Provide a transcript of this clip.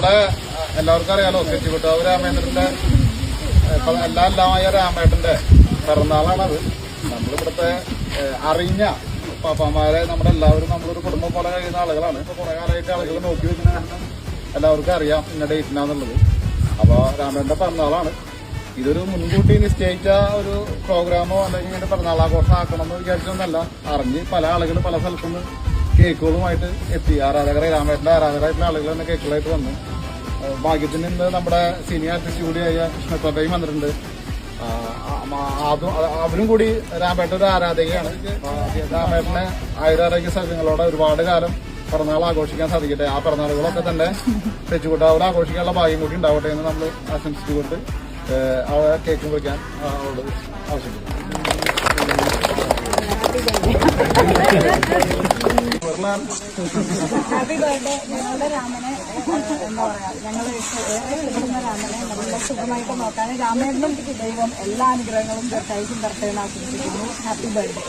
നമ്മുടെ എല്ലാവർക്കും അറിയാലോ തെച്ചിക്കുട്ടാവ് രാമേന്ദ്രന്റെ എല്ലാമായ രാമേട്ടന്റെ പിറന്നാളാണത്. നമ്മളിവിടുത്തെ അറിഞ്ഞ പാപ്പാമാരെ നമ്മുടെ എല്ലാവരും നമ്മളൊരു കുടുംബം പോലെ കഴിയുന്ന ആളുകളാണ്. ഇപ്പൊ കുറെ കാലമായിട്ട് ആളുകൾ നോക്കി വെക്കുന്ന എല്ലാവർക്കും അറിയാം ഇന്ന ഡേറ്റിനാന്നുള്ളത്. അപ്പൊ രാമേട്ടന്റെ പിറന്നാളാണ്. ഇതൊരു മുൻകൂട്ടി നിശ്ചയിച്ച ഒരു പ്രോഗ്രാമോ അല്ലെങ്കിൽ ഇങ്ങനെ പിറന്നാളാഘോഷം ആക്കണം എന്ന് വിചാരിച്ചൊന്നല്ല. അറിഞ്ഞ് പല ആളുകൾ പല സ്ഥലത്തുനിന്ന് കേക്കുകളുമായിട്ട് എത്തി. രാമേട്ടന്റെ ആരാധകരായിട്ടുള്ള ആളുകൾ തന്നെ കേക്കുകളായിട്ട് വന്നു. ഭാഗ്യത്തിന് ഇന്ന് നമ്മുടെ സീനിയർ ആർട്ടിസ്റ്റ് കൂടിയായ കൃഷ്ണത്തോട്ടയും വന്നിട്ടുണ്ട്. അവരും കൂടി രാമേട്ടൻ ഒരു ആരാധകയാണ്. രാമേട്ടനെ ആയുരാരോഗ്യ സൗഖ്യങ്ങളോടെ ഒരുപാട് കാലം പിറന്നാൾ ആഘോഷിക്കാൻ സാധിക്കട്ടെ. ആ പിറന്നാളുകളൊക്കെ തന്നെ തെച്ചിക്കുട്ടാവൂർ ആഘോഷിക്കാനുള്ള ഭാഗ്യം കൂടി ഉണ്ടാവട്ടെ എന്ന് നമ്മൾ ആശംസിച്ചുകൊണ്ട് കേക്ക് മുറിക്കാൻ അവളോട് ആവശ്യപ്പെട്ടു. Happy birthday. ഞങ്ങളുടെ രാമനെ എന്താ പറയാ, ഞങ്ങൾ ഇഷ്ടപ്പെടുന്ന രാമനെ നല്ല സുഖമായിട്ട് നോക്കാൻ രാമേട്ടനും ദൈവം എല്ലാ അനുഗ്രഹങ്ങളും തീർച്ചയായിട്ടും തരട്ടെ എന്ന് ആശംസിക്കുന്നു. Happy birthday.